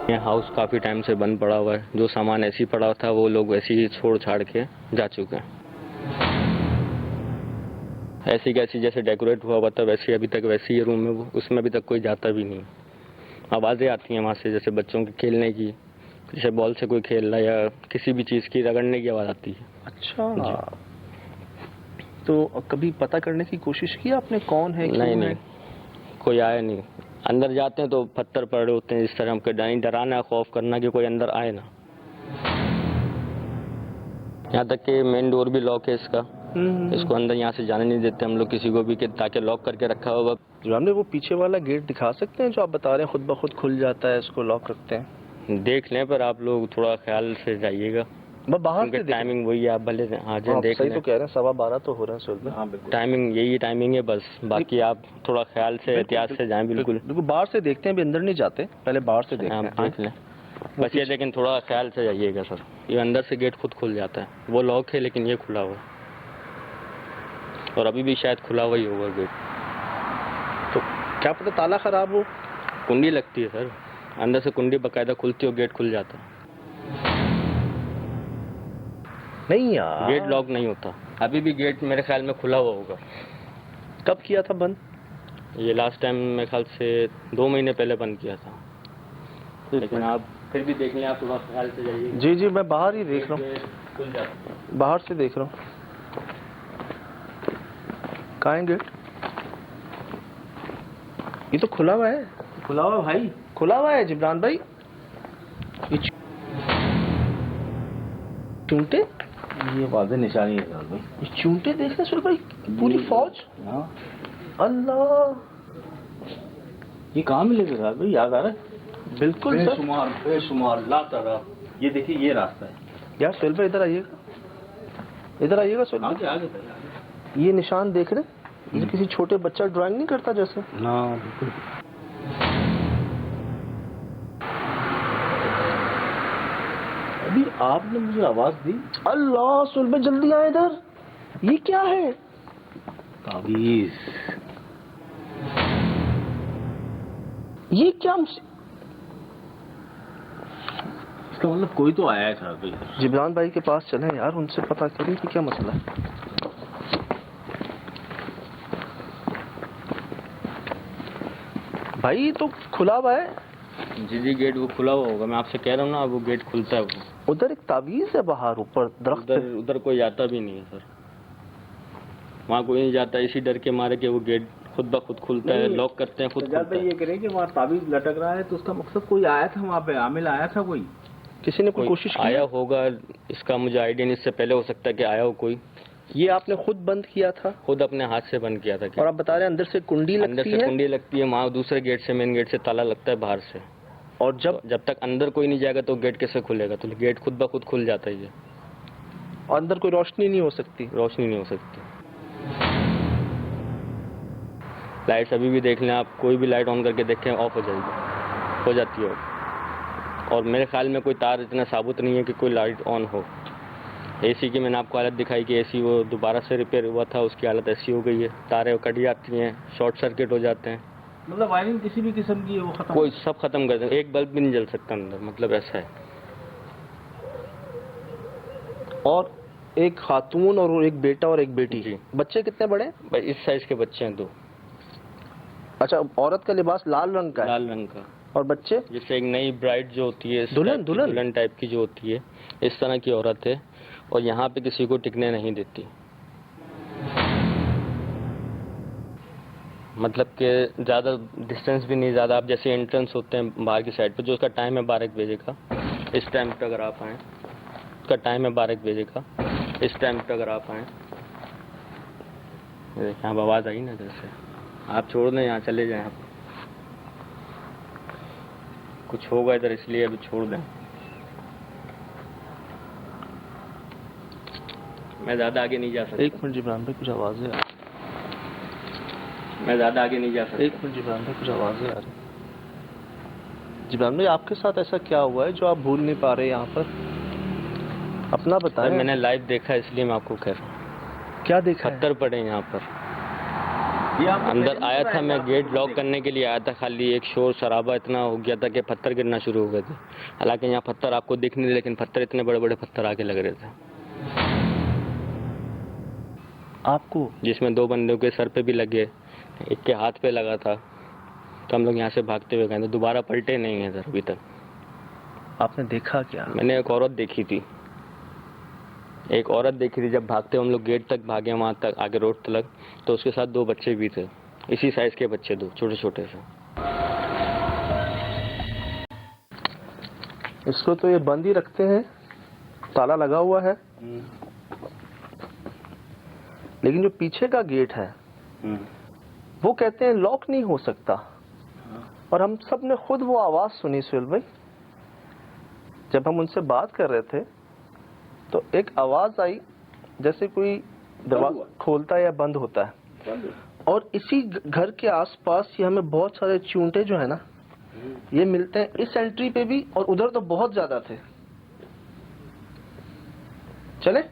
ये हाउस काफ़ी टाइम से बंद पड़ा हुआ है। जो सामान ऐसे ही पड़ा था वो लोग वैसे ही छोड़ छाड़ के जा चुके हैं। ऐसी कैसी जैसे डेकोरेट हुआ हुआ था वैसे अभी तक वैसे ही रूम में वो, उसमें अभी तक कोई जाता भी नहीं। आवाज़ें आती हैं वहाँ से जैसे बच्चों के खेलने की, जैसे बॉल से कोई खेल रहा है या किसी भी चीज़ की रगड़ने की आवाज़ आती है। अच्छा, तो कभी पता करने की कोशिश की आपने कौन है, क्यों नहीं है? कोई आया नहीं। अंदर जाते हैं तो पत्थर पड़े होते हैं, इस तरह हमको डराना खौफ करना कि कोई अंदर आए ना। यहाँ तक कि मेन डोर भी लॉक है इसका, इसको अंदर यहाँ से जाने नहीं देते हम लोग किसी को भी, कि ताकि लॉक करके रखा होगा। जो हमने वो पीछे वाला गेट दिखा सकते हैं जो आप बता रहे हैं खुद ब खुद खुल जाता है, इसको लॉक रखते हैं? देख लें, पर आप लोग थोड़ा ख्याल से जाइएगा, बाहर से टाइमिंग वही है। आप भले आ जाए देख सही लें। तो कह रहे हैं, 12:15 तो हो रहा है सुबह। हाँ बिल्कुल, टाइमिंग यही टाइमिंग है बस, बाकी आप थोड़ा ख्याल से एहतियात से जाएं। बिल्कुल बाहर से देखते हैं, अभी अंदर नहीं जाते, पहले बाहर से देखते हैं। आप देख लें बस ये, लेकिन थोड़ा ख्याल से जाइएगा सर। ये अंदर से गेट खुद खुल जाता है, वो लॉक है लेकिन ये खुला हुआ है, और अभी भी शायद खुला हुआ ही होगा गेट। तो क्या पता ताला खराब हो। कुंडी लगती है सर, अंदर से कुंडी बाकायदा खुलती है और गेट खुल जाता है। नहीं यार, गेट लॉक नहीं होता, अभी भी गेट मेरे ख्याल में खुला हुआ होगा। कब किया था बंद? ये लास्ट टाइम मेरे ख्याल से 2 महीने पहले बंद किया था, लेकिन आप फिर भी देख लें, आप थोड़ा ख्याल से जाइए। जी जी, मैं बाहर ही देख रहा हूँ, खुल जाता है, बाहर से देख रहा हूँ। कहाँ है गेट? ये तो खुला हुआ है। खुला हुआ भाई, खुला हुआ है जिब्रान भाई। ये चूंटे, ये वाज़ेह निशानी है साहब भाई। ये चूंटे देख रहे सुल भाई, पूरी फौज। हाँ, अल्लाह, ये कहाँ मिलेगा साहब भाई, याद आ रहा है? बिल्कुल सर। बेशुमार लातारा। ये देखिए, ये रास्ता है। यार सुल भाई इधर आइएगा, इधर आइएगा सुल भाई। आगे आगे भाई, ये निशान देख रहे, ये किसी छोटे बच्चा ड्राइंग नहीं करता जैसे। ना बिल्कुल। अभी आपने मुझे आवाज दी। अल्लाह सुल भाई जल्दी आए इधर, ये क्या है? तावीज़। ये क्या? इसका मतलब कोई तो आया है साहब भाई। जिब्रान भाई के पास चलें यार, उनसे पता करें कि क्या मसला है। भाई तो खुला हुआ है। जी गेट वो खुला हुआ होगा, मैं आपसे कह रहा हूँ ना, वो गेट खुलता है। वो उधर एक तावीज है बाहर ऊपर दरख्त। उधर कोई जाता भी नहीं है सर, वहाँ कोई नहीं जाता, इसी डर के मारे कि वो गेट खुद ब खुद खुलता है, लॉक करते हैं खुद खुलता है। ये करें कि वहाँ तावीज़ लटक रहा है, तो उसका मकसद कोई आया था वहाँ पे, आमिल आया था कोई? किसी ने कोई कोशिश की? आया होगा, इसका मुझे आइडिया नहीं, इससे पहले हो सकता है कि आया हो कोई। ये आपने खुद बंद किया था? खुद अपने हाथ से बंद किया था। और आप बता रहे हैं अंदर से कुंडी लगती है? अंदर से कुंडी लगती है, वहाँ दूसरे गेट से, मेन गेट से ताला लगता है बाहर से। और जब तक अंदर कोई नहीं जाएगा तो गेट कैसे खुलेगा? तो गेट खुद ब खुद खुल जाता है। ये अंदर कोई रोशनी नहीं हो सकती? रोशनी नहीं हो सकती। लाइट्स अभी भी देख लें आप, कोई भी लाइट ऑन करके देखें ऑफ हो जाएगी, हो जाती है। और मेरे ख्याल में कोई तार इतना साबुत नहीं है कि कोई लाइट ऑन हो। एसी की मैंने आपको हालत दिखाई कि एसी वो दोबारा से रिपेयर हुआ था, उसकी हालत ऐसी हो गई है, तारें कट जाती हैं, शॉर्ट सर्किट हो जाते हैं। मतलब वायरिंग किसी भी किस्म की है वो खत्म? कोई सब खत्म कर दें, एक बल्ब भी नहीं जल सकता अंदर, मतलब ऐसा है। और एक खातून और एक बेटा और एक बेटी। जी। बच्चे कितने बड़े? भाई इस साइज के बच्चे हैं 2। अच्छा, औरत का लिबास लाल रंग का है? लाल रंग का। और बच्चे? जैसे एक नई ब्राइड जो होती है, दुल्हन टाइप की जो होती है, इस तरह की औरत है, और यहाँ पे किसी को टिकने नहीं देती। मतलब कि ज़्यादा डिस्टेंस भी नहीं, ज़्यादा। आप जैसे एंट्रेंस होते हैं बाहर की साइड पे, जो उसका टाइम है 12 बजे का, इस टाइम पे अगर आप आएँ, उसका टाइम है 12 बजे का, इस टाइम पे अगर आप आएँ, यहाँ आवाज़ आई ना, जैसे आप छोड़ दें, यहाँ चले जाएँ, आप कुछ होगा इधर, इसलिए अभी छोड़ दें। मैं ज़्यादा आगे नहीं जा सकता। एक मिनट जिब्रान भाई, कुछ आवाज़ें आ रही। मैं ज़्यादा आगे नहीं जा सकता। एक मिनट जिब्रान भाई, कुछ आवाज़ें आ रही। जिब्रान भाई, आपके साथ ऐसा क्या हुआ है जो आप भूल नहीं पा रहे यहाँ पर? अपना बताएं। मैंने लाइव देखा, इसलिए मैं आपको कह रहा हूँ। क्या देखा? पत्थर पड़े यहाँ पर, ये आपको अंदर पहले आया नहीं था, पता मैं है गेट आपको लॉक देखा? करने के लिए आया था, खाली एक शोर शराबा इतना हो गया था कि पत्थर गिरना शुरू हो गए थे। हालांकि यहाँ पत्थर आपको दिख नहीं, लेकिन पत्थर इतने बड़े बड़े पत्थर आके लग रहे थे, आपको जिसमें 2 बंदों के सर पे भी लगे, एक के हाथ पे लगा था। तो हम लोग यहाँ से भागते हुए गए थे, दोबारा पलटे नहीं हैं सर अभी तक। आपने देखा क्या? मैंने एक औरत देखी थी, एक औरत देखी थी जब भागते हम लोग गेट तक भागे, वहाँ तक आगे रोड तक, तो उसके साथ 2 बच्चे भी थे, इसी साइज के बच्चे, 2 छोटे छोटे से। इसको तो ये बंद ही रखते हैं, ताला लगा हुआ है, लेकिन जो पीछे का गेट है वो कहते हैं लॉक नहीं हो सकता। और हम सब ने खुद वो आवाज सुनी सुहेल भाई, जब हम उनसे बात कर रहे थे तो एक आवाज आई जैसे कोई दरवाजा खोलता है या बंद होता है। और इसी घर के आसपास ही हमें बहुत सारे चूंटे जो है ना, ये मिलते हैं इस एंट्री पे भी, और उधर तो बहुत ज्यादा थे। चले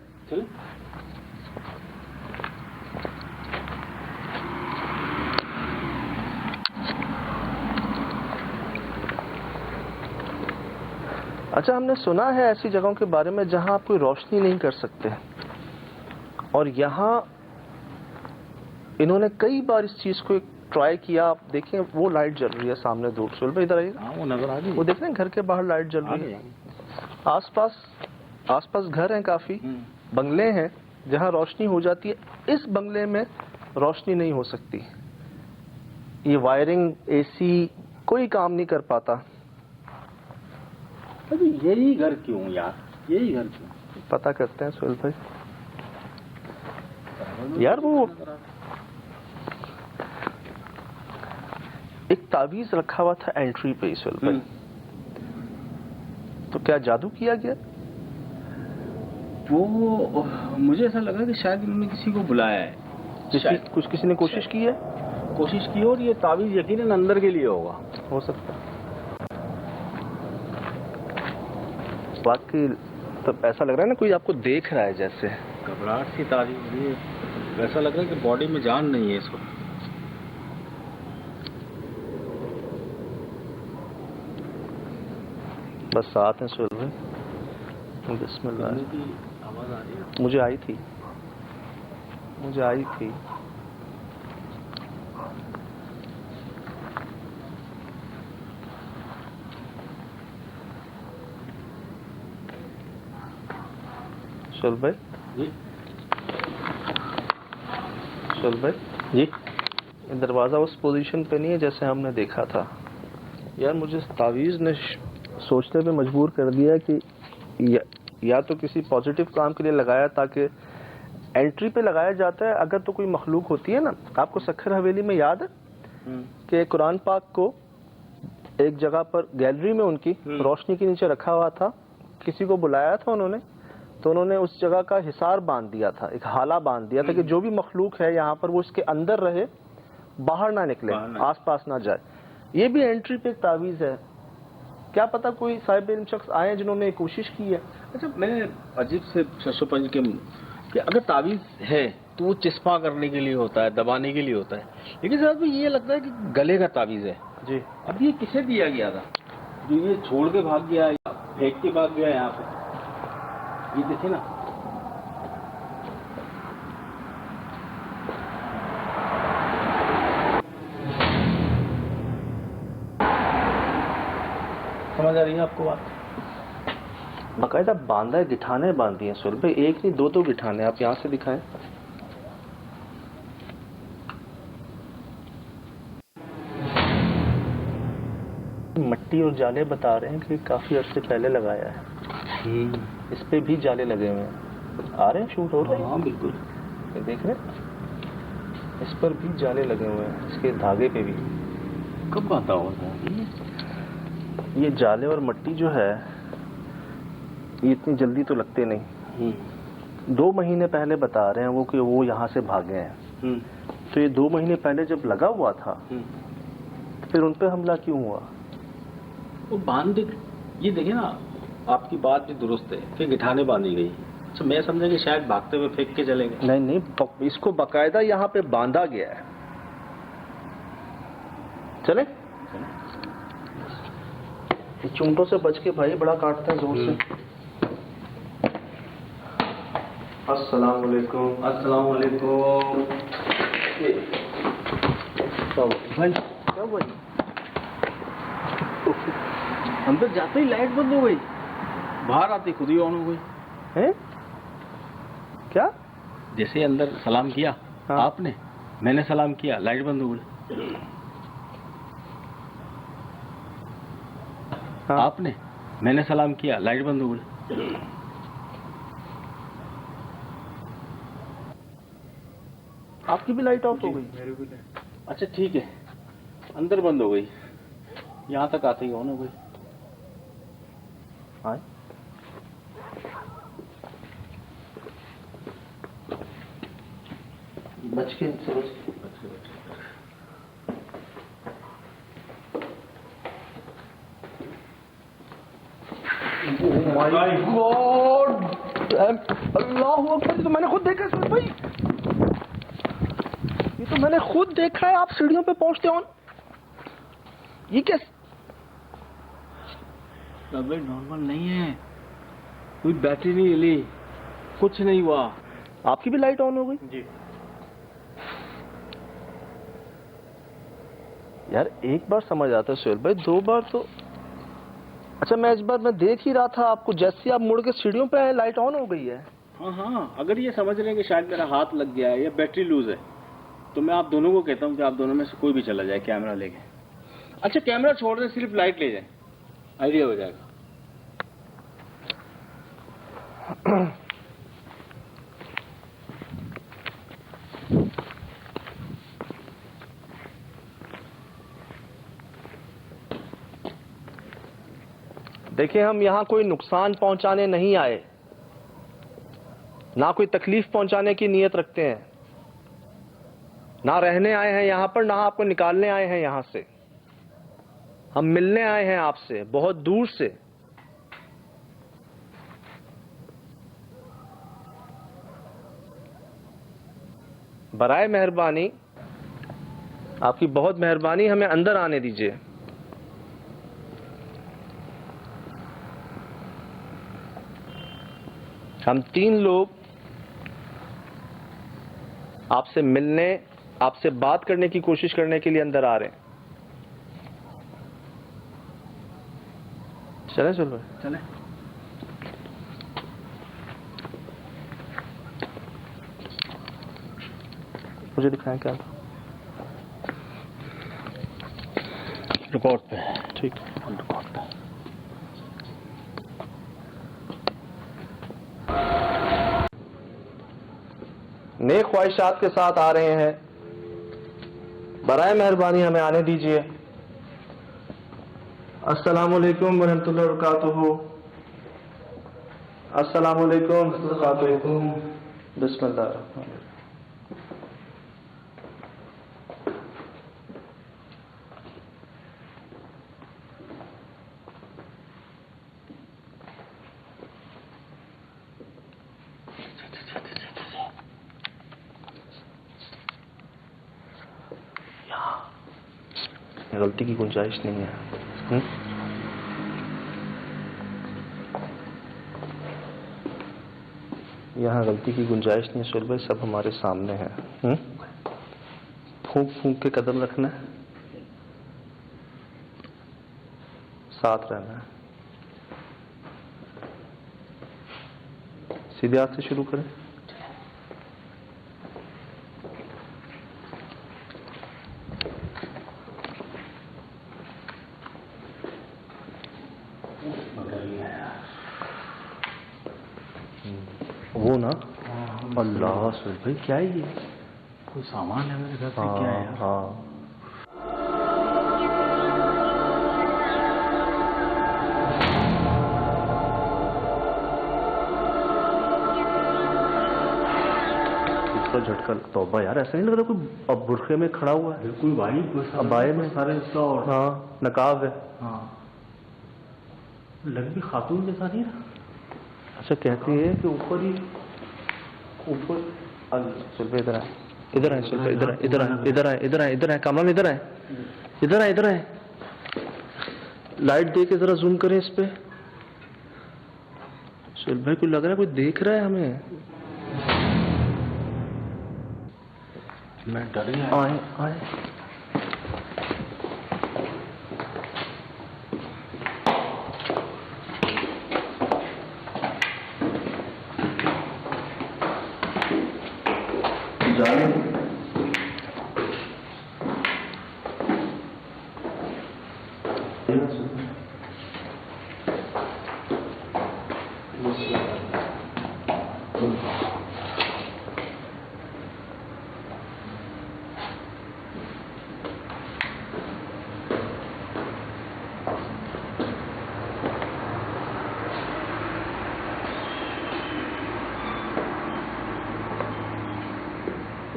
अच्छा, हमने सुना है ऐसी जगहों के बारे में जहां आप कोई रोशनी नहीं कर सकते, और यहाँ इन्होंने कई बार इस चीज को ट्राई किया। आप देखें वो लाइट जल रही है सामने दूर से, इधर आइए, वो नजर आ गई, वो देख रहे हैं घर के बाहर लाइट जल रही है। आसपास घर हैं, काफी बंगले हैं जहां रोशनी हो जाती है। इस बंगले में रोशनी नहीं हो सकती, ये वायरिंग एसी कोई काम नहीं कर पाता। अभी यही घर क्यों यार, यही घर क्यों? पता करते हैं सुहेल भाई। यार वो एक ताबीज रखा हुआ था एंट्री पे सुहेल भाई, तो क्या जादू किया गया? वो मुझे ऐसा लगा कि शायद इन्होंने किसी को बुलाया है, शायद किसी ने कोशिश की है, कोशिश की, और ये ताबीज यकीनन अंदर के लिए होगा। हो सकता है। बाकी तो ऐसा लग रहा है ना कोई आपको देख रहा है, जैसे घबराहट सी तारी हो रही है, ऐसा लग रहा है कि बॉडी में जान नहीं है इसको। बस साथ हैं सुहेल भाई। बिस्मिल्लाह। की आवाज आ रही है, मुझे आई थी सुहेल भाई। जी सुहेल भाई जी, ये दरवाजा उस पोजीशन पे नहीं है जैसे हमने देखा था। यार मुझे तावीज़ ने सोचने पे मजबूर कर दिया कि या तो किसी पॉजिटिव काम के लिए लगाया, ताकि एंट्री पे लगाया जाता है अगर तो कोई मखलूक होती है ना। आपको सखर हवेली में याद है कि कुरान पाक को एक जगह पर गैलरी में उनकी रोशनी के नीचे रखा हुआ था, किसी को बुलाया था उन्होंने, तो उन्होंने उस जगह का हिसार बांध दिया था, एक हाला बांध दिया था कि जो भी मखलूक है यहाँ पर वो इसके अंदर रहे, बाहर ना निकले, आसपास ना जाए। ये भी एंट्री पे एक तावीज़ है। क्या पता कोई साहिब इल्म शख्स आए जिन्होंने कोशिश की है। अच्छा, मैंने अजीब से शशोपंज के कि अगर तावीज है तो वो चिस्पा करने के लिए होता है, दबाने के लिए होता है, लेकिन साहब ये लगता है कि गले का तावीज है जी। अब ये किसे दिया गया था जो ये छोड़ के भाग गया या फेंक के भाग गया यहाँ पे? ये देखिए ना, समझ आ रही है आपको बात? बाकायदा बांधा है, गिठाने बांधी हैं सुहेल भाई, एक नहीं दो गिठाने। आप यहाँ से दिखाएं। मट्टी और जाले बता रहे हैं कि काफी अरसे पहले लगाया है। इस पे भी जाले लगे हुए हैं, आ रहे हैं, शूट हो रहे हैं। हाँ बिल्कुल, ये देख रहे हैं, इस पर भी जाले लगे हुए हैं, इसके धागे पे भी। कब आता होगा ये जाले और मट्टी जो है ये इतनी जल्दी तो लगते नहीं। 2 महीने पहले बता रहे हैं वो कि वो यहाँ से भागे हैं। तो ये 2 महीने पहले जब लगा हुआ था तो फिर उन पे हमला क्यों हुआ? वो बांध, ये देखिए ना, आपकी बात भी दुरुस्त है कि गिठाने बांधी गई। तो मैं समझा कि शायद भागते हुए फेंक के चले गए। नहीं, इसको बाकायदा यहाँ पे बांधा गया है। चले? चूंटों से बच के भाई, बड़ा काटता है जोर से। अस्सलाम वालेकुम। अस्सलाम वालेकुम। भाई क्या हुआ? अंदर जाते ही लाइट बंद हो गई, बाहर आते खुद ही ऑन हो गई। हैं? क्या? जैसे अंदर सलाम किया हाँ। आपने, मैंने सलाम किया, लाइट बंद हो गई। हाँ। आपने, मैंने सलाम किया, लाइट बंद हो गई। आपकी भी लाइट ऑफ हो गई? मेरी भी लाइट। अच्छा ठीक है, अंदर बंद हो गई, यहाँ तक आते ही ऑन हो गई। हाँ। बच के माय गॉड, अल्लाह अकबर। तो मैंने खुद देखा सुन भाई, ये तो मैंने खुद देखा है। आप सीढ़ियों पे पहुंचते हो, ये क्या? भाई नॉर्मल नहीं है, कोई बैटरी नहीं हिली, कुछ नहीं हुआ। आपकी भी लाइट ऑन हो गई? जी। यार एक बार समझ आता है सुहेल भाई, दो बार तो अच्छा। मैं इस बार मैं देख ही रहा था आपको, जैसे आप मुड़ के सीढ़ियों पे आए लाइट ऑन हो गई है। हाँ हाँ, अगर ये समझ रहे हैं कि शायद मेरा हाथ लग गया है या बैटरी लूज है, तो मैं आप दोनों को कहता हूँ कि आप दोनों में से कोई भी चला जाए कैमरा लेके। अच्छा कैमरा छोड़ दे, सिर्फ लाइट ले जाए, आइडिया हो जाएगा। देखिए, हम यहाँ कोई नुकसान पहुंचाने नहीं आए, ना कोई तकलीफ पहुंचाने की नीयत रखते हैं, ना रहने आए हैं यहाँ पर, ना आपको निकालने आए हैं यहाँ से। हम मिलने आए हैं आपसे बहुत दूर से। बराए मेहरबानी, आपकी बहुत मेहरबानी, हमें अंदर आने दीजिए। हम 3 लोग आपसे मिलने, आपसे बात करने की कोशिश करने के लिए अंदर आ रहे हैं। चले चलो चले। मुझे दिखाएं क्या रिकॉर्ड पे। ठीक। रिकॉर्ड पे। नेक ख्वाहिशात के साथ आ रहे हैं, बराए मेहरबानी हमें आने दीजिए। अस्सलाम वालेकुम वरहमतुल्लाहि वबरकातुहू। अस्सलाम वालेकुम वबरकातुहू। बिस्मिल्लाह। गलती की गुंजाइश नहीं है। यहाँ गलती की गुंजाइश नहीं है सुहेल भाई, सब हमारे सामने है। फूंक फूंक के कदम रखना है, साथ रहना है। सीधे हाथ से शुरू करें। वो ना, अल्लाह सुहेल भाई क्या है ये? कोई सामान है मेरे घर पे? क्या है? हाँ। झटका, तौबा यार, ऐसा नहीं लग रहा कोई अब बुरखे में खड़ा हुआ है। बिल्कुल भाई, अबाए में सारे इसका और हाँ नकाब है। हाँ, लग भी खातून जैसा नहीं रहा। अच्छा कहती है कि ऊपर ही ऊपर। सुल्फे इधर आए, इधर आए सुल्फे, इधर आए, इधर आए, इधर आए, इधर आए, इधर आए, कमल इधर आए। इधर आए, इधर आए, लाइट दे के जरा जूम करें इस पे। सुहेल भाई को लग रहा है कोई देख रहा है हमें। मैं डर गया। आए आए,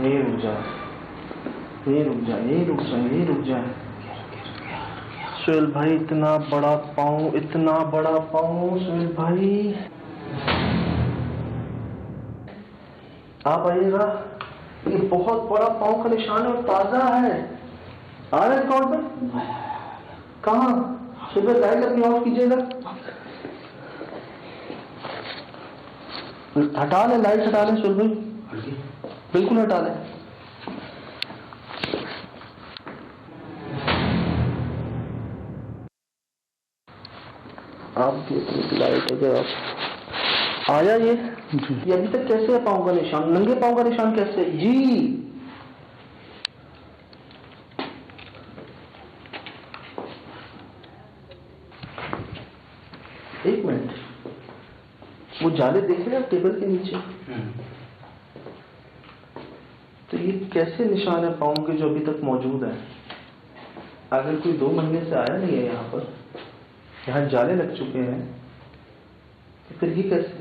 यहीं रुक जा, यहीं रुक जा, यहीं रुक जा, यहीं रुक जा। सुहेल भाई इतना बड़ा पाँव, इतना बड़ा पाँव सुहेल भाई। आप आइएगा, ये बहुत बड़ा पाँव का निशान है और ताजा है। आ रहे अकाउंट में? कहाँ? सुबह लाइट अपनी ऑफ कीजिएगा, हटा ले लाइट, हटा ले सुहेल भाई, बिल्कुल हटा ले। आप देखिए लाइट अगर आप आया ये अभी तक कैसे है पाँव का निशान? नंगे पाँव का निशान कैसे है? जी एक मिनट, वो जाले देख रहे हैं आप टेबल के नीचे? तो ये कैसे निशान है पाँव के जो अभी तक मौजूद है? अगर कोई 2 महीने से आया नहीं है यहाँ पर, यहाँ जाले लग चुके हैं, तो फिर ये कैसे?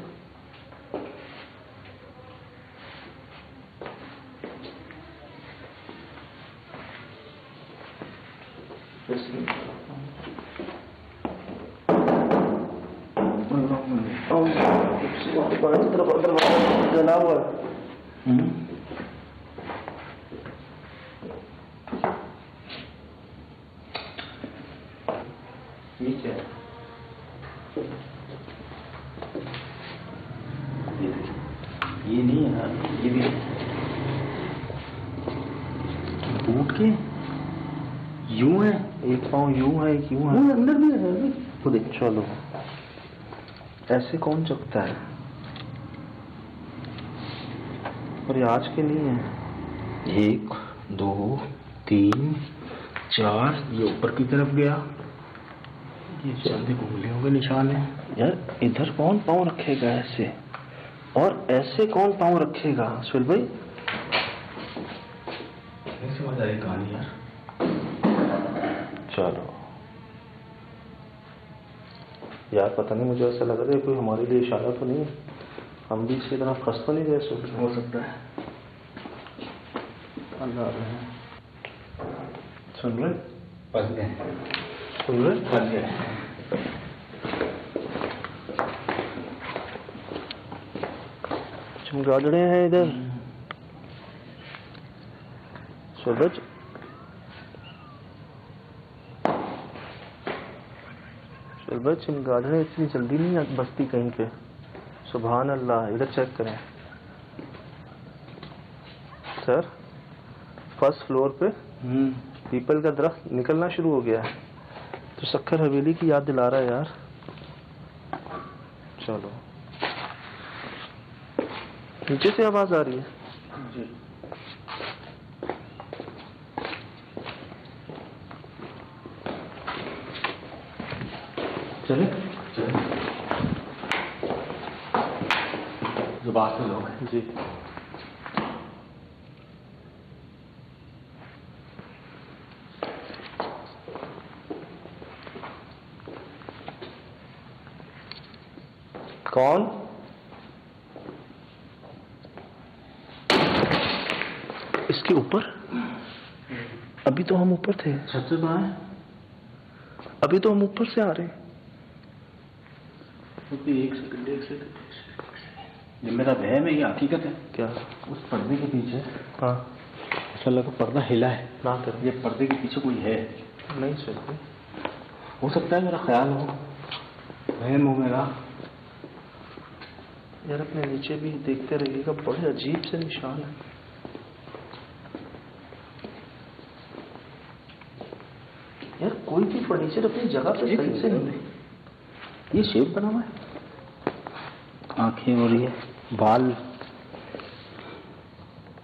जला हुआ ये क्या है? ये नहीं है ना, ये भी टूट के यूं है, एक पाँव यूं है, एक यूं है, अंदर भी है। तो देख चलो, ऐसे कौन चकता है? और ये आज के नहीं है। 1 2 3 4, ये ऊपर की तरफ गया, ये जल्दी उंगलियों के निशान है। यार इधर कौन पाँव रखेगा ऐसे, और ऐसे कौन पाँव रखेगा सुहेल भाई? नहीं समझ आई कहानी यार। चलो यार, पता नहीं, मुझे ऐसा लग रहा है कोई हमारे लिए इशारा तो नहीं है, हम भी इसी तरह फंस तो नहीं गए? हो सकता है। अल्लाह रहे हैं। सुन रहे? फंस गए, सुन रहे? फंस गए। चमगादड़े हैं इधर। सूरज सूरज, चमगादड़े इतनी जल्दी नहीं बसती कहीं पे। सुभान अल्लाह। इधर चेक करें सर, फर्स्ट फ्लोर पे पीपल का दरख्त निकलना शुरू हो गया है, तो सक्खर हवेली की याद दिला रहा है यार। चलो, नीचे से आवाज आ रही है जी। चले जो बात में लोग हैं जी। कौन? इसके ऊपर? अभी तो हम ऊपर थे। छत से कहाँ है? अभी तो हम ऊपर से आ रहे हैं। एक सेकंड, ये मेरा वहम है, ये हकीकत है? क्या? उस पर्दे के पीछे हाँ, ऐसा लगा पर्दा हिला है ना कर। ये पर्दे के पीछे कोई है। नहीं सर, हो सकता है मेरा ख्याल हो, वहम हो मेरा। यार अपने नीचे भी देखते रहिएगा, बड़े अजीब से निशान है। यार कोई भी फर्नीचर अपनी जगह पे सही से नहीं है। ये शेप बना हुआ है, आंखें हो रही है, बाल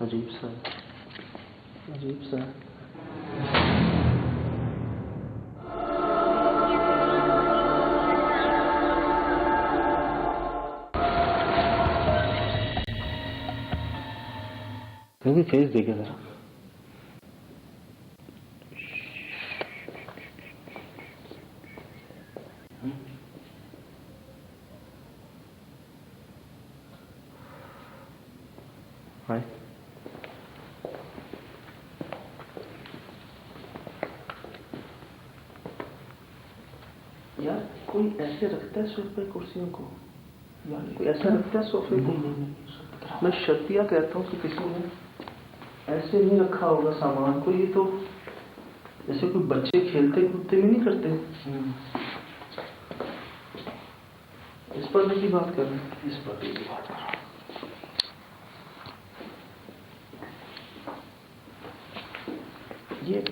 अजीब सा है, अजीब सा है। भी फेस देखे जरा। हाय, यार कोई ऐसे रखता है सोफे कुर्सियों को? यार कोई ऐसा रखता है सोफे को? मैं शर्तिया कहता हूँ कि किसी ने ऐसे नहीं रखा होगा सामान को। ये तो जैसे कोई बच्चे खेलते कूदते में नहीं करते। इस पर्दे की बात कर रहे हैं? इस पर्दे की बात कर रहे हैं। ये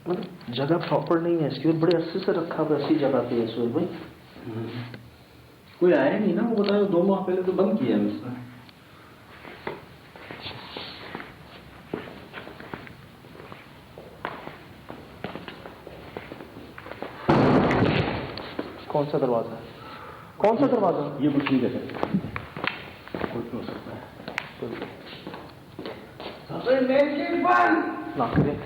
मतलब जगह प्रॉपर नहीं है इसकी, और बड़े अरसे से रखा हुआ ऐसी जगह पे है सुहेल भाई। कोई आया नहीं ना, वो बताया 2 माह पहले तो बंद किया है उसने। कौन सा दरवाजा है? कौन सा दरवाजा? ये कुछ नहीं कर सकते, कुछ हो सकता है। ना करें।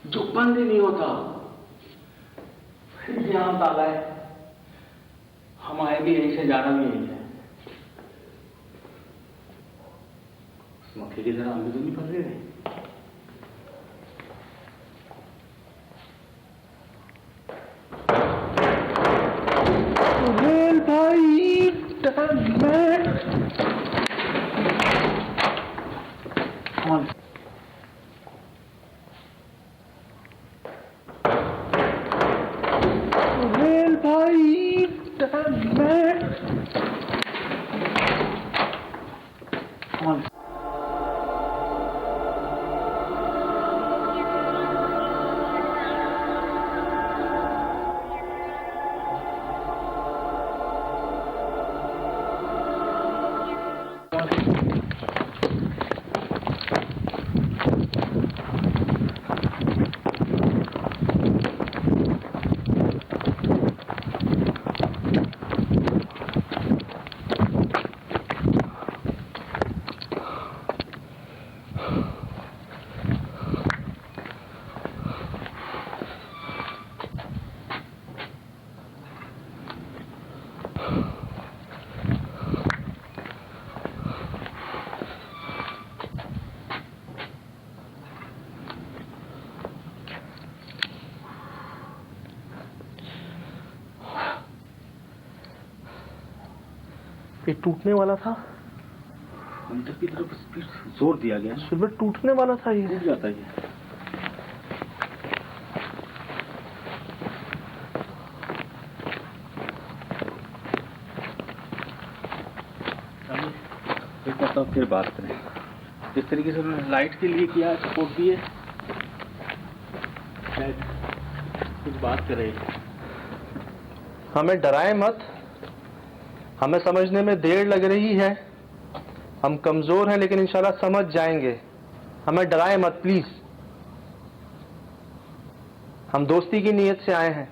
जो बंद ही नहीं होता, फिर यहाँ ताला है, हम आए भी यहीं से, जाना भी यहीं है। मक्खी की तरह हम भी तो नहीं फंस रहे। भाई कौन? भाई कौन? ये टूटने वाला था। अंदर की तरफ जोर दिया गया, सुबह टूटने वाला था, ये टूट जाता है ये। एक मतलब फिर बात करें, जिस तरीके से उन्होंने लाइट के लिए किया, सपोर्ट दिए, शायद कुछ बात कर रही है। हमें डराए मत, हमें समझने में देर लग रही है, हम कमजोर हैं लेकिन इंशाल्लाह समझ जाएंगे। हमें डराए मत प्लीज, हम दोस्ती की नीयत से आए हैं।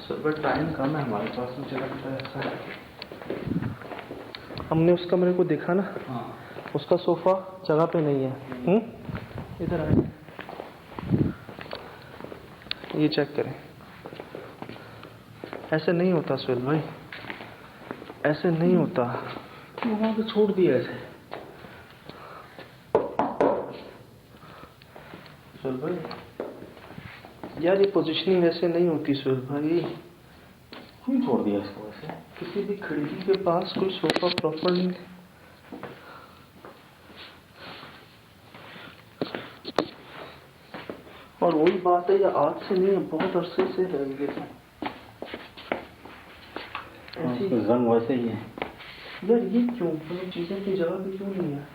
सर टाइम कम है हमारे पास, मुझे लगता है ऐसा है। हमने उस कमरे को देखा ना, उसका सोफा जगह पे नहीं है। इधर आए, ये चेक करें। ऐसे नहीं होता सुहेल भाई, ऐसे नहीं होता। वहां पे छोड़ दिया ऐसे। सुहेल भाई, यार ये पोजीशनिंग ऐसे नहीं होती सुहेल भाई। क्यों छोड़ दिया इसको वैसे? किसी भी खिड़की के पास कोई सोफा प्रॉपर नहीं। और वही बात है, ये आज से नहीं है, बहुत अरसे से रह गए थे ऐसी। रंग वैसे ही है यार ये क्यों, मतलब चीजें की जगह भी क्यों नहीं है?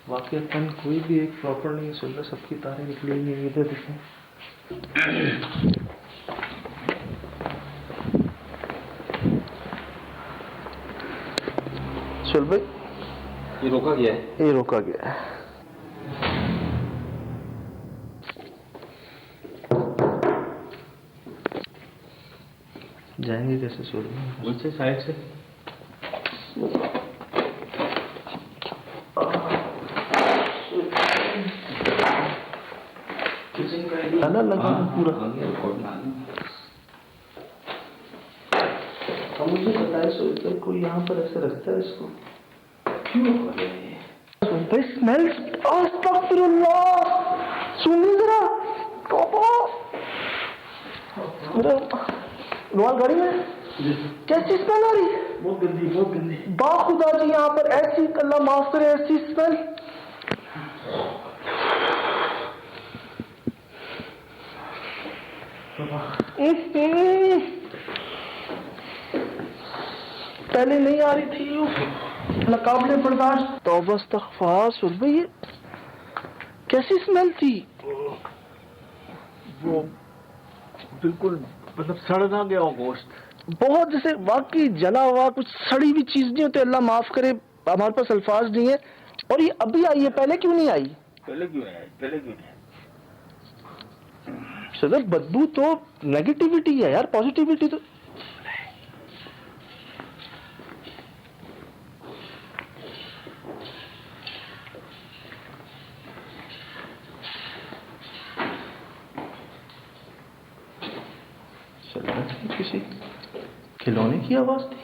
वाकई कोई भी एक प्रॉपर नहीं सुन, सबकी तारें निकली हुई हैं। इधर देखें, चल भाई ये रोका गया है। ये रोका गया है। जाएंगे कैसे सुन? उनसे साइड से ताला लगा है पूरा। अब मुझे बताए सोचकर कोई यहाँ पर ऐसे रखता है इसको क्यों? भाई स्मेल, अस्तगफिरुल्लाह, सुनिए जरा रुमाल गाड़ी में कैसी स्मेल आ रही? बहुत गंदी, बहुत गंदी। बाखुदा जी यहाँ पर ऐसी, अल्लाह माफ करे, ऐसी स्मेल। पहले नहीं आ रही थी, नकाबले बर्दाश्त। तौबा इस्तग़फ़ार सुन भाई, ये कैसी स्मेल थी? वो बिल्कुल मतलब सड़ ना गया हो गोश्त, बहुत जैसे वाकई जला हुआ, कुछ सड़ी हुई चीज नहीं होती। अल्लाह माफ करे, हमारे पास अल्फाज नहीं है। और ये अभी आई है, पहले क्यों नहीं आई? पहले क्यों नहीं आई? पहले क्यों नहीं आई? सदर बदबू तो नेगेटिविटी है यार, पॉजिटिविटी तो किसी खिलौने की आवाज थी।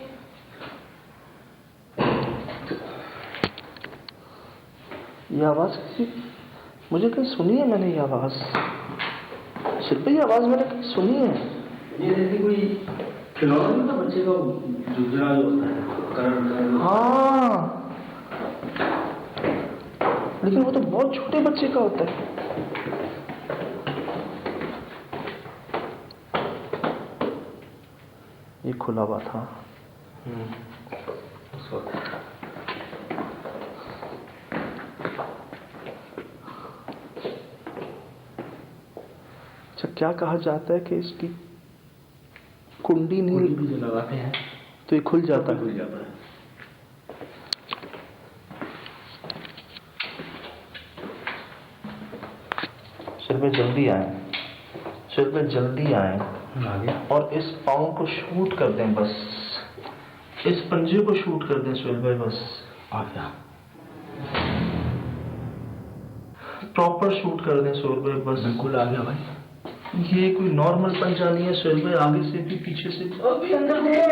ये आवाज किसी, मुझे कहीं सुनी है मैंने ये आवाज। शिल्पी ये आवाज मैंने कहीं सुनी है। ये जैसे कोई खिलौना नहीं था बच्चे का, जुजरा जो होता है, करण। हाँ, लेकिन वो तो बहुत छोटे बच्चे का होता है। ये खुला हुआ था। अच्छा, क्या कहा जाता है कि इसकी कुंडी नहीं भी लगाते हैं तो ये खुल जाता है। खुल जाता है। सिर पे जल्दी आए, सिर पे जल्दी आए और इस पाँव को शूट कर दें, बस इस पंजे को शूट कर दें सुहेल भाई, बस आ गया। प्रॉपर शूट कर दें सुहेल भाई, बस बिल्कुल आ गया भाई। ये कोई नॉर्मल पंजा नहीं है सुहेल भाई, आगे से भी पीछे से भी। अभी अंदर पंजा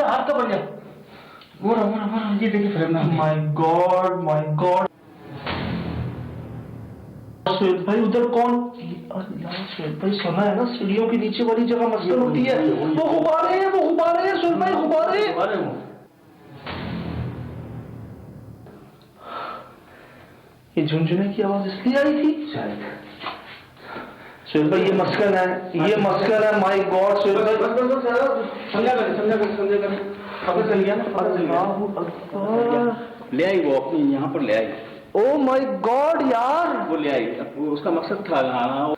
हाथ का पंजा। मोरा ये देखिए फ्रेम में। माय गॉड सुहेल भाई, उधर कौन? अल्लाह सुहेल भाई, सुना है ना सीढ़ियों के नीचे वाली जगह मस्जिद होती है, वो गुब्बारे हैं, वो गुब्बारे हैं सुहेल भाई, गुब्बारे। ये झुनझुने की आवाज इसलिए आई थी शायद। सुहेल भाई ये मस्कन है, ये मस्कन है। माय गॉड सुहेल भाई, समझा कर पता चल गया ना, पता चल गया। अल्लाहू अकबर, ले आई वो अपनी यहाँ पर ले आई। ओ माय गॉड यार, वो ले आई, वो उसका मकसद था लाना।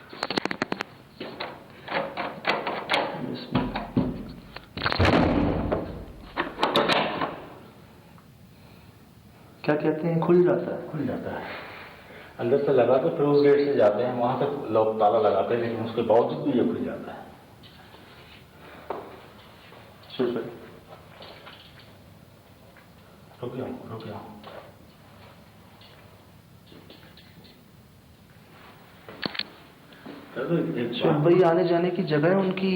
क्या कहते हैं, खुल जाता है? खुल जाता है अंदर से लगा के, फिर उस गेट से जाते हैं, वहां तक लोग ताला लगाते हैं, लेकिन उसके बावजूद भी ये खुल जाता है। रुक जाओ। भाई आने जाने की जगह है उनकी।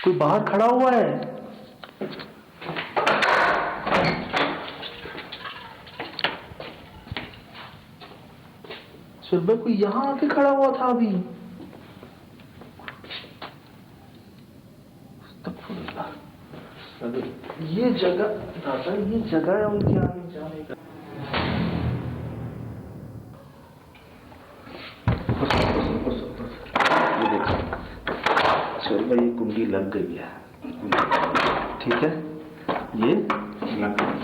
कोई बाहर खड़ा हुआ है। सुरभि कोई यहाँ आके खड़ा हुआ था अभी। ये जगह दादा, ये जगह है उनके आने जाने का। ये देखो सुरभि, ये कुंडी लग गई है, ठीक है, ये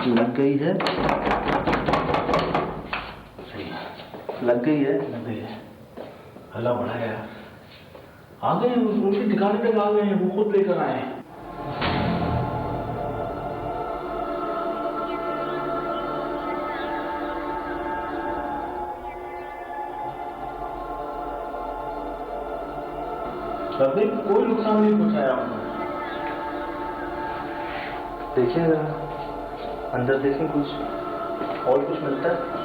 लग गई है, लग गई है। हल्ला बढ़ा यार, आ गए उनके ठिकाने पे आ गए हैं, वो खुद लेकर आए हैं। कभी कोई नुकसान नहीं पहुंचाया उन्होंने। देखिए जरा अंदर देखें, कुछ और कुछ मिलता है।